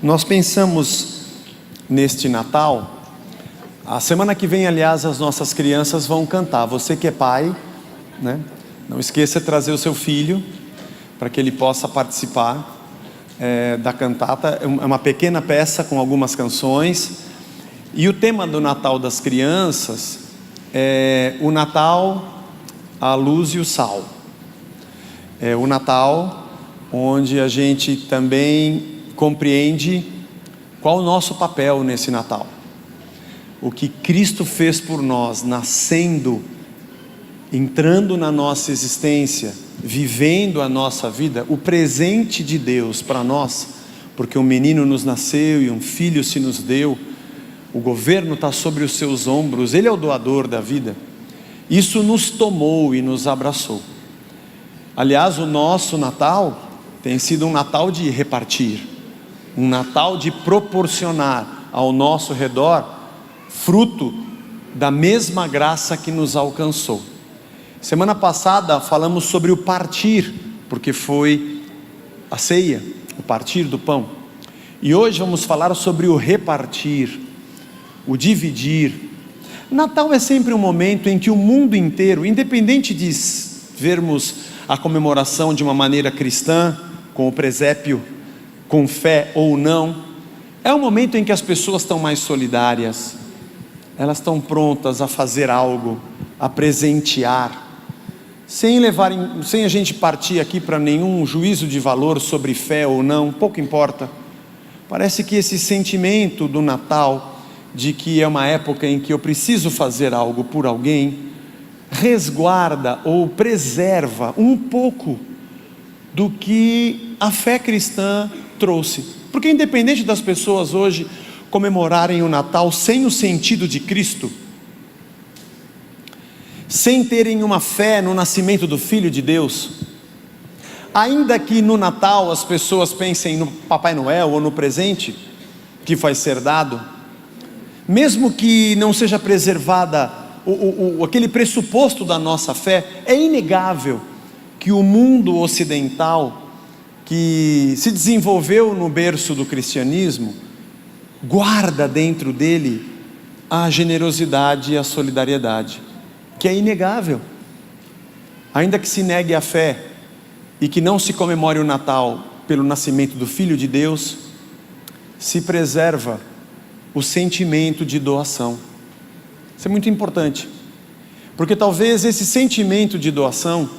Nós pensamos neste Natal, a semana que vem, aliás, as nossas crianças vão cantar. Você que é pai, né? Não esqueça de trazer o seu filho, para que ele possa participar da cantata. É uma pequena peça com algumas canções, e o tema do Natal das crianças é o Natal, a luz e o sal. É o Natal onde a gente também compreende qual o nosso papel nesse Natal. O que Cristo fez por nós, nascendo, entrando na nossa existência, vivendo a nossa vida, o presente de Deus para nós, porque um menino nos nasceu e um filho se nos deu, o governo está sobre os seus ombros, Ele é o doador da vida. Isso nos tomou e nos abraçou. Aliás, o nosso Natal tem sido um Natal de repartir, um Natal de proporcionar ao nosso redor fruto da mesma graça que nos alcançou. Semana passada falamos sobre o partir, porque foi a ceia, o partir do pão. E hoje vamos falar sobre o repartir, o dividir. Natal é sempre um momento em que o mundo inteiro, independente de vermos a comemoração de uma maneira cristã, com o presépio, com fé ou não, é um momento em que as pessoas estão mais solidárias, elas estão prontas a fazer algo, a presentear, sem a gente partir aqui para nenhum juízo de valor sobre fé ou não, pouco importa. Parece que esse sentimento do Natal, de que é uma época em que eu preciso fazer algo por alguém, resguarda ou preserva um pouco do que a fé cristã trouxe. Porque independente das pessoas hoje comemorarem o Natal sem o sentido de Cristo, sem terem uma fé no nascimento do Filho de Deus, ainda que no Natal as pessoas pensem no Papai Noel ou no presente que vai ser dado, mesmo que não seja preservada aquele pressuposto da nossa fé, é inegável que o mundo ocidental, que se desenvolveu no berço do cristianismo, guarda dentro dele a generosidade e a solidariedade, que é inegável. Ainda que se negue a fé e que não se comemore o Natal pelo nascimento do Filho de Deus, se preserva o sentimento de doação. Isso é muito importante, porque talvez esse sentimento de doação,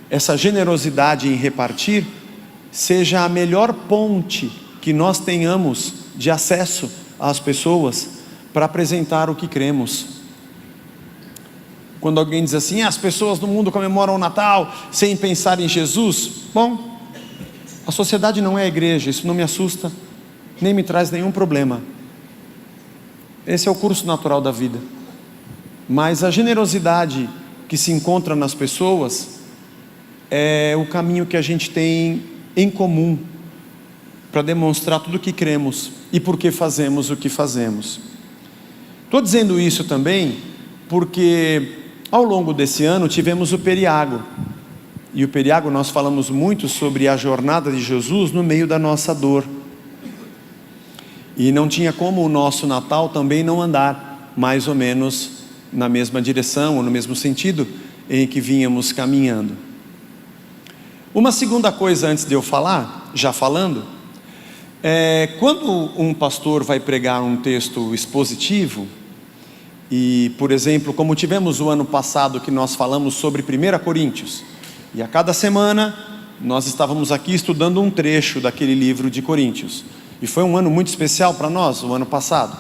essa generosidade em repartir, seja a melhor ponte que nós tenhamos de acesso às pessoas para apresentar o que cremos. Quando alguém diz assim, as pessoas no mundo comemoram o Natal sem pensar em Jesus, bom, a sociedade não é a igreja, isso não me assusta, nem me traz nenhum problema. Esse é o curso natural da vida. Mas a generosidade que se encontra nas pessoas é o caminho que a gente tem em comum para demonstrar tudo o que cremos e por que fazemos o que fazemos. Estou dizendo isso também porque ao longo desse ano tivemos o Periago, e o Periago nós falamos muito sobre a jornada de Jesus no meio da nossa dor, e não tinha como o nosso Natal também não andar mais ou menos na mesma direção ou no mesmo sentido em que vínhamos caminhando. Uma segunda coisa antes de eu falar, já falando, quando um pastor vai pregar um texto expositivo, e por exemplo, como tivemos o ano passado que nós falamos sobre 1 Coríntios, e a cada semana nós estávamos aqui estudando um trecho daquele livro de Coríntios, e foi um ano muito especial para nós, o ano passado.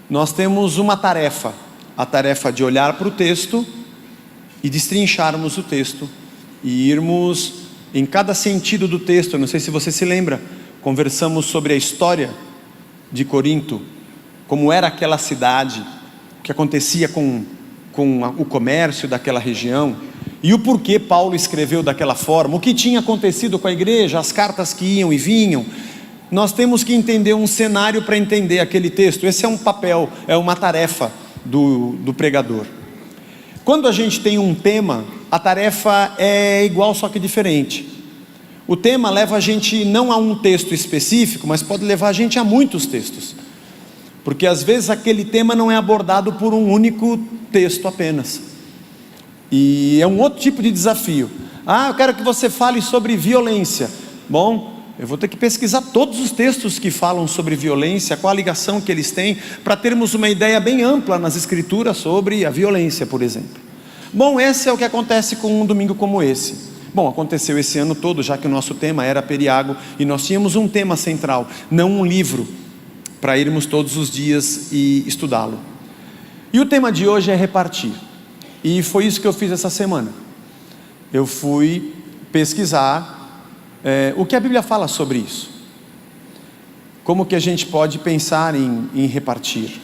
Nós temos uma tarefa, a tarefa de olhar para o texto e destrincharmos o texto, e irmos em cada sentido do texto. Eu não sei se você se lembra, conversamos sobre a história de Corinto, como era aquela cidade, o que acontecia com o comércio daquela região, e o porquê Paulo escreveu daquela forma, o que tinha acontecido com a igreja, as cartas que iam e vinham. Nós temos que entender um cenário para entender aquele texto. Esse é um papel, é uma tarefa do pregador. Quando a gente tem um tema, a tarefa é igual, só que diferente. O tema leva a gente não a um texto específico, mas pode levar a gente a muitos textos, porque às vezes aquele tema não é abordado por um único texto apenas, e é um outro tipo de desafio. Eu quero que você fale sobre violência. Bom, eu vou ter que pesquisar todos os textos que falam sobre violência, qual a ligação que eles têm, para termos uma ideia bem ampla nas escrituras sobre a violência, por exemplo. Bom, esse é o que acontece com um domingo como esse. Bom, aconteceu esse ano todo, já que o nosso tema era Periago, e nós tínhamos um tema central, não um livro, para irmos todos os dias e estudá-lo. E o tema de hoje é repartir, e foi isso que eu fiz essa semana. Eu fui pesquisar o que a Bíblia fala sobre isso, como que a gente pode pensar em repartir,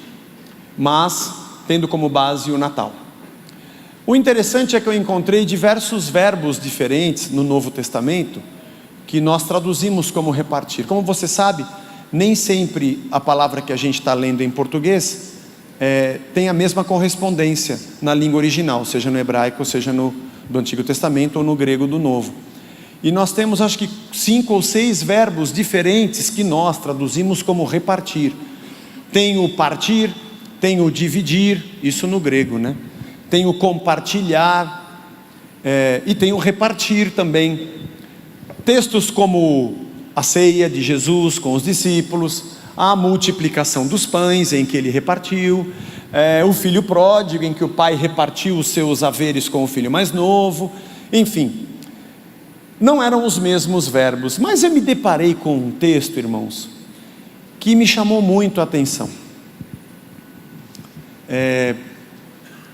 mas tendo como base o Natal. O interessante é que eu encontrei diversos verbos diferentes no Novo Testamento, que nós traduzimos como repartir. Como você sabe, nem sempre a palavra que a gente está lendo em português tem a mesma correspondência na língua original, seja no hebraico, seja do Antigo Testamento ou no grego do Novo. E nós temos acho que 5 ou 6 verbos diferentes que nós traduzimos como repartir. Tem o partir, tem o dividir, isso no grego, né? Tem o compartilhar, e tem o repartir também. Textos como a ceia de Jesus com os discípulos, a multiplicação dos pães em que ele repartiu, o filho pródigo em que o pai repartiu os seus haveres com o filho mais novo, enfim, não eram os mesmos verbos, mas eu me deparei com um texto, irmãos, que me chamou muito a atenção,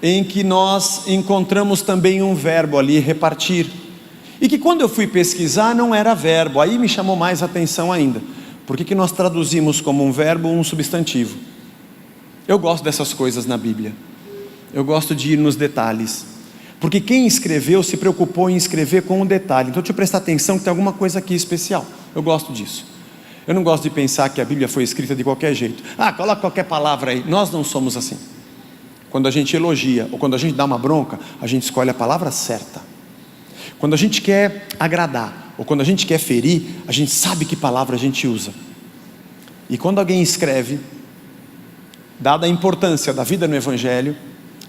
em que nós encontramos também um verbo ali, repartir, e que quando eu fui pesquisar não era verbo, aí me chamou mais atenção ainda. Por que nós traduzimos como um verbo um substantivo? Eu gosto dessas coisas na Bíblia, eu gosto de ir nos detalhes, porque quem escreveu se preocupou em escrever com um detalhe. Então deixa eu prestar atenção que tem alguma coisa aqui especial. Eu gosto disso. Eu não gosto de pensar que a Bíblia foi escrita de qualquer jeito. Coloca qualquer palavra aí. Nós não somos assim. Quando a gente elogia ou quando a gente dá uma bronca, a gente escolhe a palavra certa. Quando a gente quer agradar ou quando a gente quer ferir, a gente sabe que palavra a gente usa. E quando alguém escreve, dada a importância da vida no Evangelho,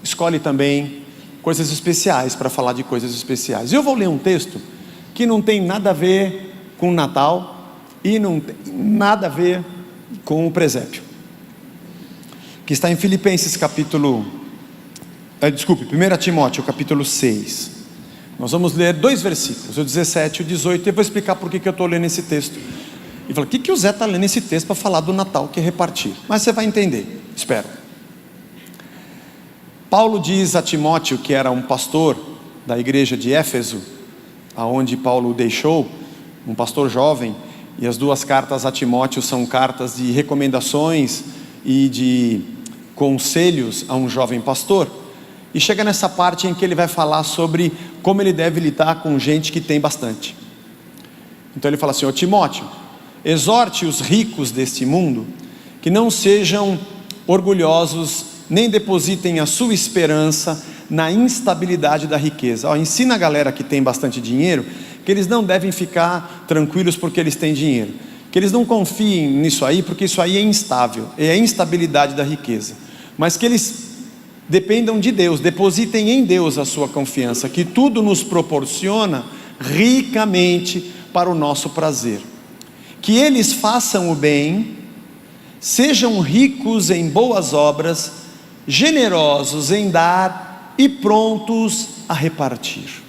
escolhe também coisas especiais para falar de coisas especiais. Eu vou ler um texto que não tem nada a ver com o Natal e não tem nada a ver com o presépio, que está em Filipenses capítulo 1 Timóteo capítulo 6. Nós vamos ler 2 versículos, o 17 e o 18, e eu vou explicar por que eu estou lendo esse texto. E fala, o que o Zé está lendo esse texto para falar do Natal, que é repartir? Mas você vai entender, espero. Paulo diz a Timóteo, que era um pastor da igreja de Éfeso, aonde Paulo o deixou, um pastor jovem, e as 2 cartas a Timóteo são cartas de recomendações e de conselhos a um jovem pastor, e chega nessa parte em que ele vai falar sobre como ele deve lidar com gente que tem bastante. Então ele fala assim, Timóteo, exorte os ricos deste mundo, que não sejam orgulhosos, nem depositem a sua esperança na instabilidade da riqueza. Ensina a galera que tem bastante dinheiro, que eles não devem ficar tranquilos porque eles têm dinheiro, que eles não confiem nisso aí, porque isso aí é instável, é a instabilidade da riqueza, mas que eles dependam de Deus, depositem em Deus a sua confiança, que tudo nos proporciona ricamente para o nosso prazer, que eles façam o bem, sejam ricos em boas obras, generosos em dar e prontos a repartir.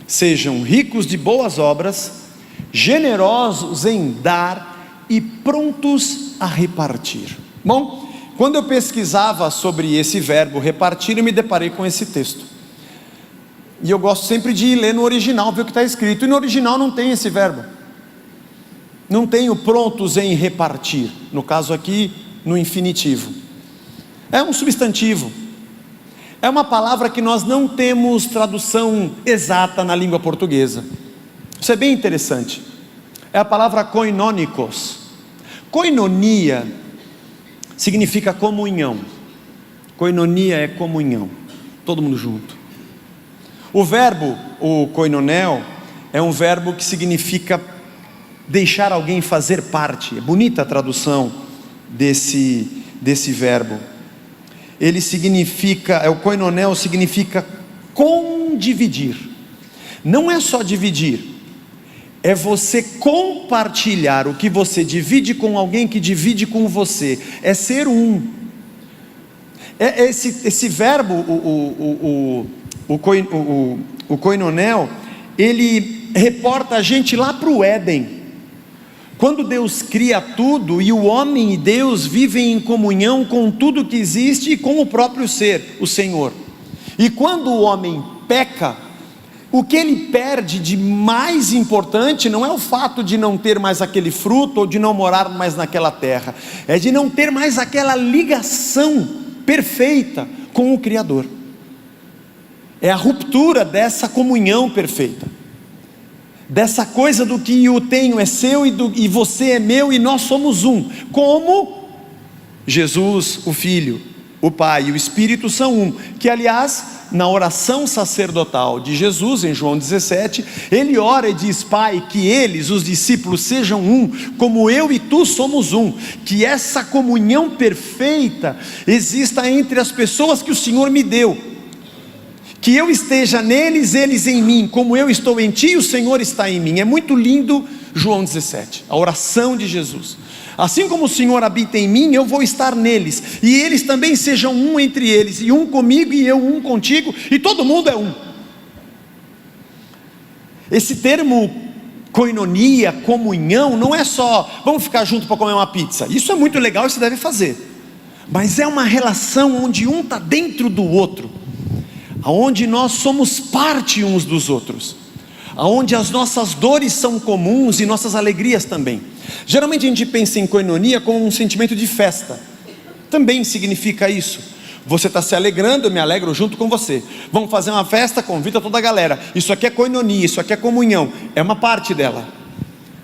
Sejam ricos de boas obras, generosos em dar e prontos a repartir. Bom, quando eu pesquisava sobre esse verbo repartir, eu me deparei com esse texto. E eu gosto sempre de ir ler no original, ver o que está escrito. E no original não tem esse verbo. Não tem o prontos em repartir. No caso aqui, no infinitivo. É um substantivo. É uma palavra que nós não temos tradução exata na língua portuguesa. Isso é bem interessante. É a palavra koinonikos. Koinonia significa comunhão. Koinonia é comunhão. Todo mundo junto. O verbo, o koinonel, é um verbo que significa deixar alguém fazer parte. É bonita a tradução desse verbo. Ele significa, o koinoneo significa condividir. Não é só dividir, é você compartilhar o que você divide com alguém que divide com você. É ser um. Esse verbo, o koinoneo, ele reporta a gente lá para o Éden. Quando Deus cria tudo e o homem e Deus vivem em comunhão com tudo que existe e com o próprio ser, o Senhor. E quando o homem peca, o que ele perde de mais importante não é o fato de não ter mais aquele fruto ou de não morar mais naquela terra, é de não ter mais aquela ligação perfeita com o Criador. É a ruptura dessa comunhão perfeita, dessa coisa do que eu tenho é seu e você é meu e nós somos um, como Jesus, o Filho, o Pai e o Espírito são um, que aliás, na oração sacerdotal de Jesus, em João 17, ele ora e diz: Pai, que eles, os discípulos, sejam um, como eu e tu somos um, que essa comunhão perfeita exista entre as pessoas que o Senhor me deu, que eu esteja neles, eles em mim, como eu estou em ti e o Senhor está em mim. É muito lindo João 17, a oração de Jesus. Assim como o Senhor habita em mim, eu vou estar neles, e eles também sejam um entre eles, e um comigo e eu um contigo, e todo mundo é um. Esse termo koinonia, comunhão, não é só vamos ficar junto para comer uma pizza. Isso é muito legal e você deve fazer, mas é uma relação onde um está dentro do outro, aonde nós somos parte uns dos outros, aonde as nossas dores são comuns e nossas alegrias também. Geralmente a gente pensa em koinonia como um sentimento de festa. Também significa isso. Você está se alegrando, eu me alegro junto com você. Vamos fazer uma festa, convida toda a galera. Isso aqui é koinonia, isso aqui é comunhão. É uma parte dela.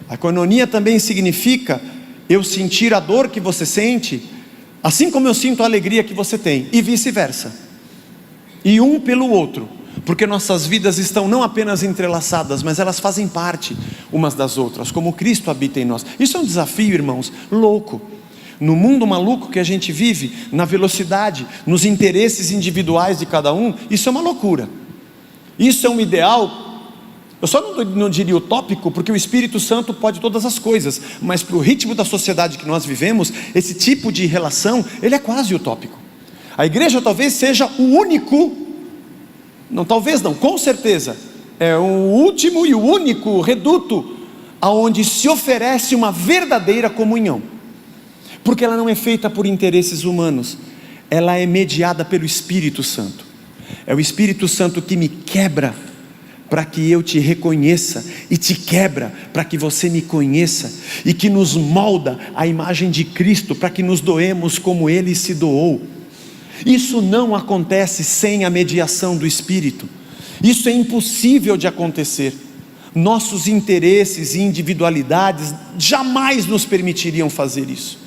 A koinonia também significa eu sentir a dor que você sente, assim como eu sinto a alegria que você tem, e vice-versa. E um pelo outro, porque nossas vidas estão não apenas entrelaçadas, mas elas fazem parte umas das outras, como Cristo habita em nós. Isso é um desafio, irmãos, louco. No mundo maluco que a gente vive, na velocidade, nos interesses individuais de cada um, isso é uma loucura. Isso é um ideal, eu só não diria utópico, porque o Espírito Santo pode todas as coisas, mas para o ritmo da sociedade que nós vivemos, esse tipo de relação, ele é quase utópico. A igreja talvez seja o único, não talvez não, com certeza, é o último e o único reduto aonde se oferece uma verdadeira comunhão, porque ela não é feita por interesses humanos, ela é mediada pelo Espírito Santo. É o Espírito Santo que me quebra para que eu te reconheça, e te quebra para que você me conheça, e que nos molda a imagem de Cristo, para que nos doemos como Ele se doou. Isso não acontece sem a mediação do Espírito. Isso é impossível de acontecer. Nossos interesses e individualidades jamais nos permitiriam fazer isso.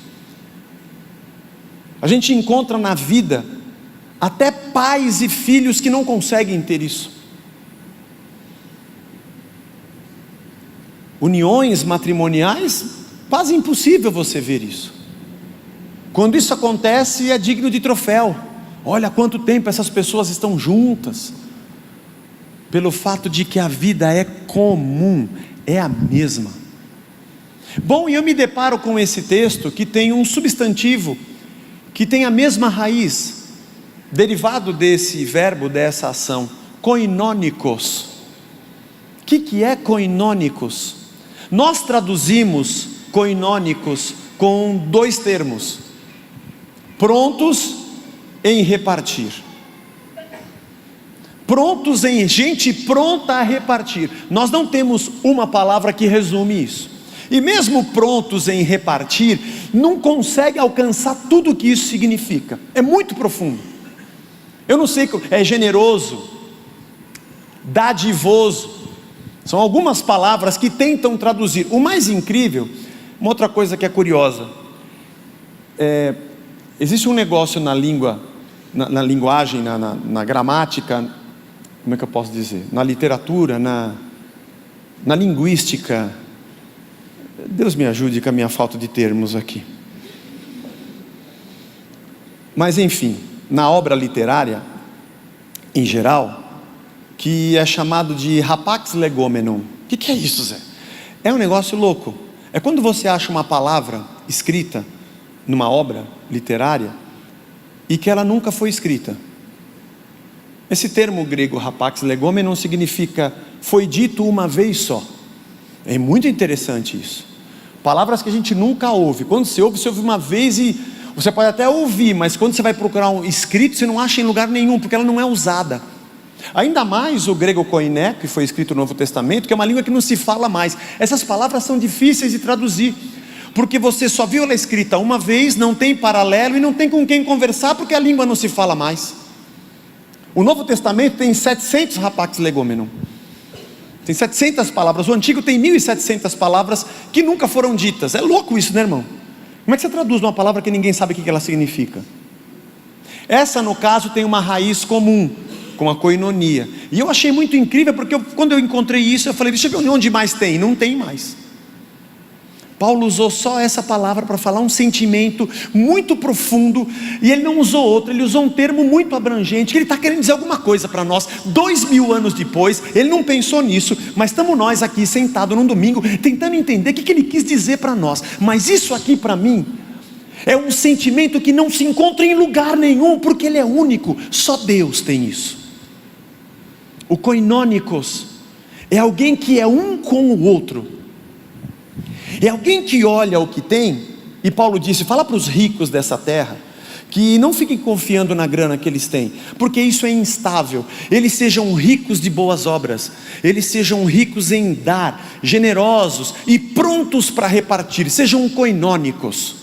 A gente encontra na vida até pais e filhos que não conseguem ter isso. Uniões matrimoniais, quase impossível você ver isso. Quando isso acontece, é digno de troféu. Olha há quanto tempo essas pessoas estão juntas, pelo fato de que a vida é comum, é a mesma. Bom, e eu me deparo com esse texto que tem um substantivo que tem a mesma raiz, derivado desse verbo, dessa ação, koinônicos. O que é koinônicos? Nós traduzimos koinônicos com dois termos: prontos em repartir. Prontos em, gente pronta a repartir. Nós não temos uma palavra que resume isso. E mesmo prontos em repartir, não consegue alcançar tudo o que isso significa. É muito profundo. Eu não sei, é generoso, dadivoso. São algumas palavras que tentam traduzir. O mais incrível, uma outra coisa que é curiosa, existe um negócio na língua, na linguagem, na gramática, como é que eu posso dizer? Na literatura, Na linguística, Deus me ajude com a minha falta de termos aqui. Mas enfim, na obra literária, em geral, que é chamado de rapax legomenon. O que é isso, Zé? É um negócio louco. É quando você acha uma palavra escrita numa obra literária e que ela nunca foi escrita. Esse termo grego rapax legomenon significa foi dito uma vez só. É muito interessante isso. Palavras que a gente nunca ouve. Quando você ouve uma vez e você pode até ouvir, mas quando você vai procurar um escrito, você não acha em lugar nenhum, porque ela não é usada. Ainda mais o grego koiné, que foi escrito no Novo Testamento, que é uma língua que não se fala mais. Essas palavras são difíceis de traduzir, porque você só viu ela escrita uma vez, não tem paralelo e não tem com quem conversar, porque a língua não se fala mais. O Novo Testamento tem 700 rapax legomenon. Tem 700 palavras. O Antigo tem 1.700 palavras que nunca foram ditas. É louco isso, né, irmão? Como é que você traduz uma palavra que ninguém sabe o que ela significa? Essa, no caso, tem uma raiz comum com a koinonia. E eu achei muito incrível, porque quando eu encontrei isso, eu falei, deixa eu ver onde mais tem. Não tem mais. Paulo usou só essa palavra para falar um sentimento muito profundo, e ele não usou outro, ele usou um termo muito abrangente, que ele está querendo dizer alguma coisa para nós. 2000 anos depois, ele não pensou nisso, mas estamos nós aqui sentados num domingo, tentando entender o que ele quis dizer para nós. Mas isso aqui para mim, é um sentimento que não se encontra em lugar nenhum, porque ele é único, só Deus tem isso. O koinônicos é alguém que é um com o outro, é alguém que olha o que tem, e Paulo disse, fala para os ricos dessa terra, que não fiquem confiando na grana que eles têm, porque isso é instável. Eles sejam ricos de boas obras, eles sejam ricos em dar, generosos e prontos para repartir, sejam koinônicos,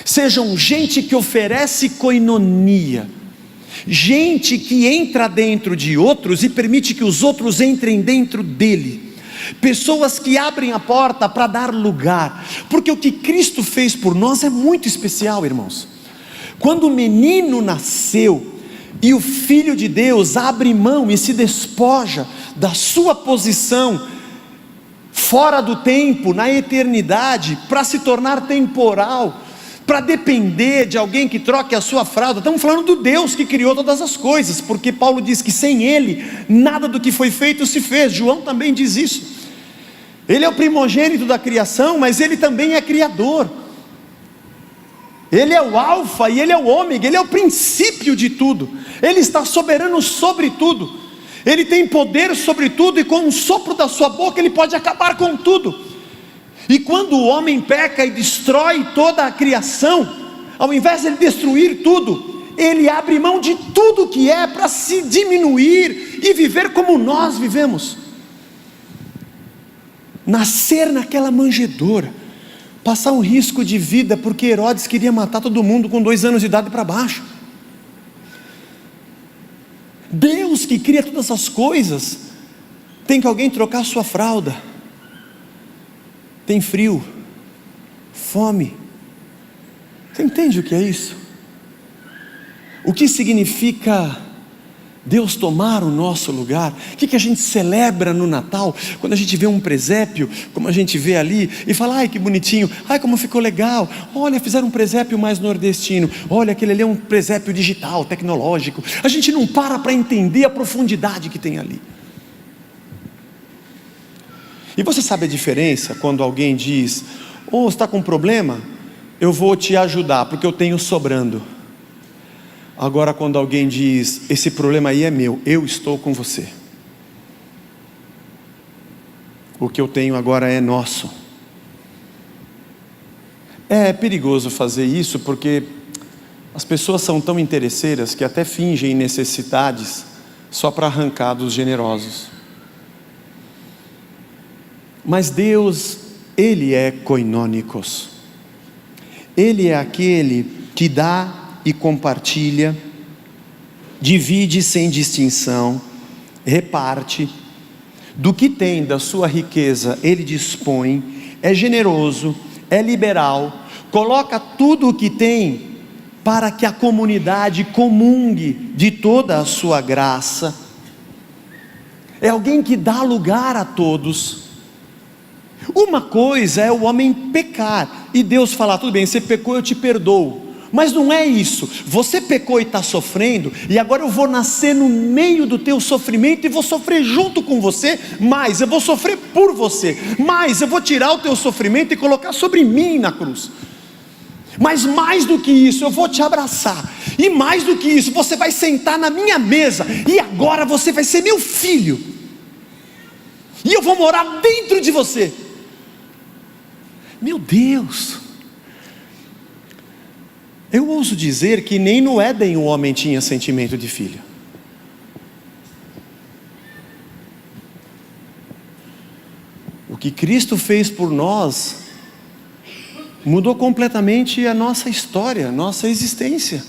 sejam gente que oferece koinonia, gente que entra dentro de outros e permite que os outros entrem dentro dele, pessoas que abrem a porta para dar lugar, porque o que Cristo fez por nós é muito especial, irmãos. Quando o menino nasceu e o Filho de Deus abre mão e se despoja da sua posição fora do tempo, na eternidade, para se tornar temporal, para depender de alguém que troque a sua fralda. Estamos falando do Deus que criou todas as coisas, porque Paulo diz que sem Ele, nada do que foi feito se fez. João também diz isso. Ele é o primogênito da criação, mas Ele também é criador. Ele é o alfa e Ele é o ômega, Ele é o princípio de tudo. Ele está soberano sobre tudo. Ele tem poder sobre tudo, e com um sopro da sua boca Ele pode acabar com tudo. E quando o homem peca e destrói toda a criação, ao invés de ele destruir tudo, ele abre mão de tudo que é para se diminuir e viver como nós vivemos. Nascer naquela manjedoura, passar um risco de vida, porque Herodes queria matar todo mundo com 2 anos de idade para baixo. Deus que cria todas as coisas, tem que alguém trocar sua fralda. Tem frio, fome. Você entende o que é isso? O que significa Deus tomar o nosso lugar? O que a gente celebra no Natal? Quando a gente vê um presépio, como a gente vê ali, e fala, ai que bonitinho, ai como ficou legal, olha, fizeram um presépio mais nordestino, olha, aquele ali é um presépio digital, tecnológico. A gente não para entender a profundidade que tem ali. E você sabe a diferença quando alguém diz, você está com um problema? Eu vou te ajudar, porque eu tenho sobrando. Agora quando alguém diz, esse problema aí é meu, eu estou com você. O que eu tenho agora é nosso. É perigoso fazer isso, porque as pessoas são tão interesseiras que até fingem necessidades só para arrancar dos generosos. Mas Deus, Ele é koinônicos. Ele é aquele que dá e compartilha, divide sem distinção, reparte, do que tem da sua riqueza Ele dispõe, é generoso, é liberal, coloca tudo o que tem para que a comunidade comungue de toda a sua graça. É alguém que dá lugar a todos. Uma coisa é o homem pecar e Deus falar: tudo bem, você pecou, eu te perdoo. Mas não é isso. Você pecou e está sofrendo, e agora eu vou nascer no meio do teu sofrimento e vou sofrer junto com você, mas eu vou sofrer por você, mas eu vou tirar o teu sofrimento e colocar sobre mim na cruz. Mas mais do que isso, eu vou te abraçar, e mais do que isso, você vai sentar na minha mesa, e agora você vai ser meu filho, e eu vou morar dentro de você. Meu Deus! Eu ouso dizer que nem no Éden o homem tinha sentimento de filho. O que Cristo fez por nós mudou completamente a nossa história, nossa existência.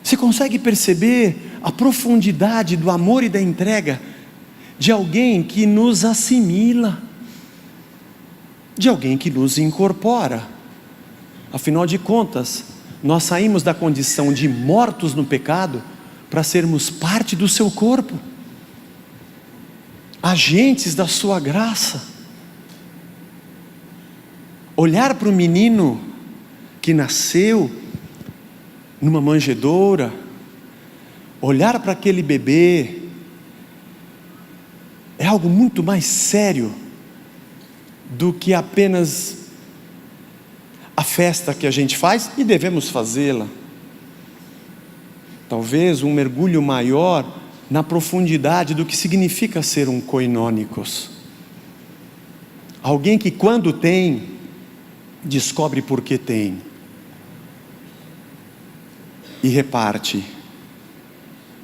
Você consegue perceber a profundidade do amor e da entrega de alguém que nos assimila, de alguém que nos incorpora? Afinal de contas, nós saímos da condição de mortos no pecado para sermos parte do seu corpo, agentes da sua graça. Olhar para o menino que nasceu numa manjedoura, olhar para aquele bebê, é algo muito mais sério do que apenas a festa que a gente faz, e devemos fazê-la. Talvez um mergulho maior na profundidade do que significa ser um koinônicos. Alguém que quando tem, descobre por que tem, e reparte,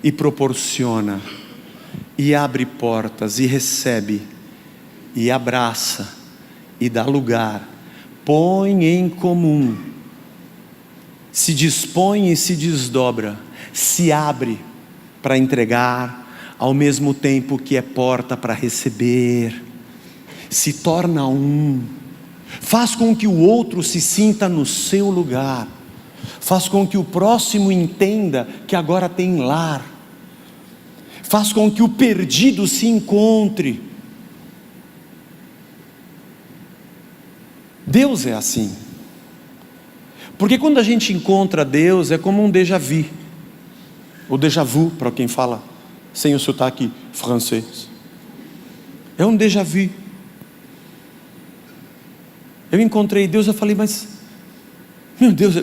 e proporciona, e abre portas, e recebe, e abraça, e dá lugar, põe em comum, se dispõe e se desdobra, se abre para entregar, ao mesmo tempo que é porta para receber, se torna um, faz com que o outro se sinta no seu lugar, faz com que o próximo entenda que agora tem lar, faz com que o perdido se encontre. Deus é assim, porque quando a gente encontra Deus é como um déjà vu, ou déjà vu para quem fala sem o sotaque francês, é um déjà vu. Eu encontrei Deus, eu falei, mas meu Deus,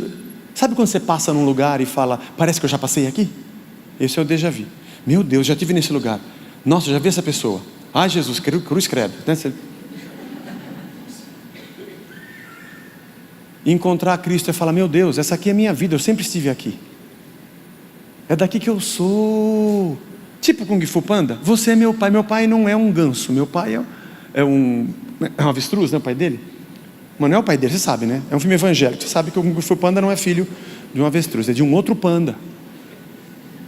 sabe quando você passa num lugar e fala, parece que eu já passei aqui? Esse é o déjà vu. Meu Deus, já estive nesse lugar, nossa, já vi essa pessoa, ai Jesus, cruz credo, né? E encontrar Cristo é falar, meu Deus, essa aqui é a minha vida, eu sempre estive aqui, é daqui que eu sou, tipo Kung Fu Panda, você é meu pai não é um ganso, meu pai é um avestruz, né, o pai dele, mas não é o pai dele, você sabe, né, é um filme evangélico, você sabe que o Kung Fu Panda não é filho de um avestruz, é de um outro panda,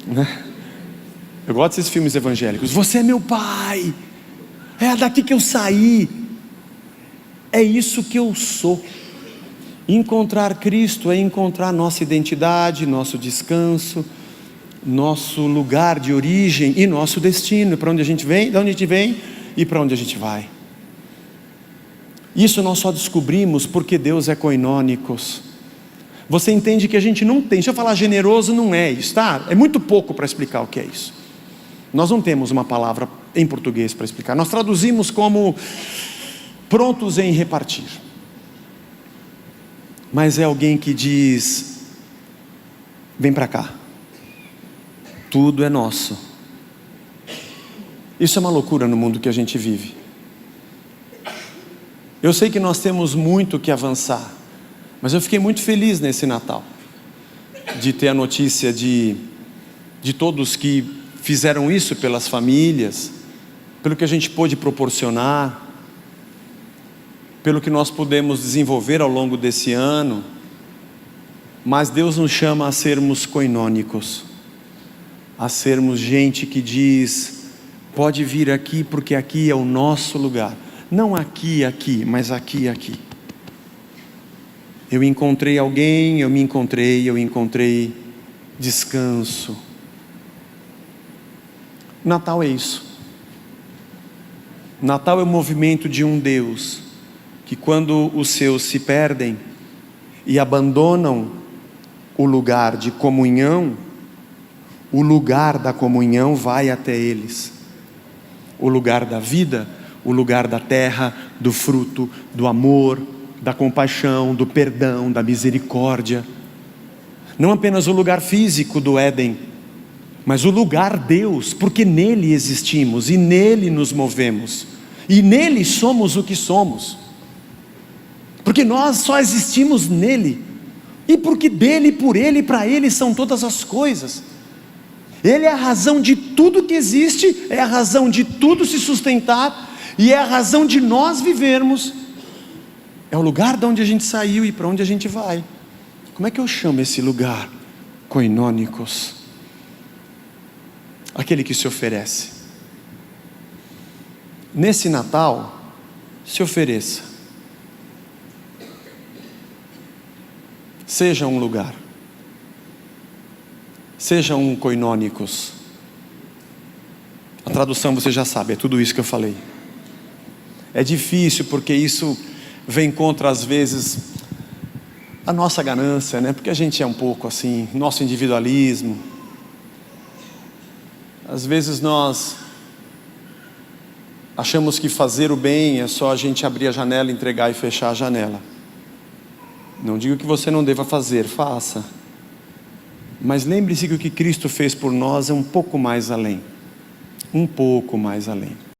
né? Eu gosto desses filmes evangélicos, você é meu pai, é daqui que eu saí, é isso que eu sou. Encontrar Cristo é encontrar nossa identidade, nosso descanso, nosso lugar de origem e nosso destino, para onde a gente vem, de onde a gente vem e para onde a gente vai. Isso nós só descobrimos porque Deus é koinônicos. Você entende que a gente não tem, deixa eu falar generoso, não é isso, tá? É muito pouco para explicar o que é isso. Nós não temos uma palavra em português para explicar, nós traduzimos como prontos em repartir. Mas é alguém que diz, vem para cá, tudo é nosso. Isso é uma loucura no mundo que a gente vive. Eu sei que nós temos muito que avançar, mas eu fiquei muito feliz nesse Natal, de ter a notícia de todos que fizeram isso pelas famílias, pelo que a gente pôde proporcionar, pelo que nós pudemos desenvolver ao longo desse ano. Mas Deus nos chama a sermos koinônicos, a sermos gente que diz, pode vir aqui porque aqui é o nosso lugar, não aqui, mas aqui. Eu encontrei alguém, eu encontrei descanso. Natal é isso. Natal é o movimento de um Deus que, quando os seus se perdem e abandonam o lugar de comunhão, o lugar da comunhão vai até eles. O lugar da vida, o lugar da terra, do fruto, do amor, da compaixão, do perdão, da misericórdia. Não apenas o lugar físico do Éden, mas o lugar Deus, porque nele existimos e nele nos movemos. E nele somos o que somos. Porque nós só existimos nele. E porque dele, por ele e para ele são todas as coisas. Ele é a razão de tudo que existe, é a razão de tudo se sustentar, e é a razão de nós vivermos. É o lugar de onde a gente saiu e para onde a gente vai. Como é que eu chamo esse lugar? Koinônicos. Aquele que se oferece. Nesse Natal, se ofereça. Seja um lugar. Seja um koinônicos. A tradução você já sabe, é tudo isso que eu falei. É difícil porque isso vem contra, às vezes, a nossa ganância, né? Porque a gente é um pouco assim, nosso individualismo. Às vezes nós achamos que fazer o bem é só a gente abrir a janela, entregar e fechar a janela. Não digo que você não deva fazer, faça. Mas lembre-se que o que Cristo fez por nós é um pouco mais além. Um pouco mais além.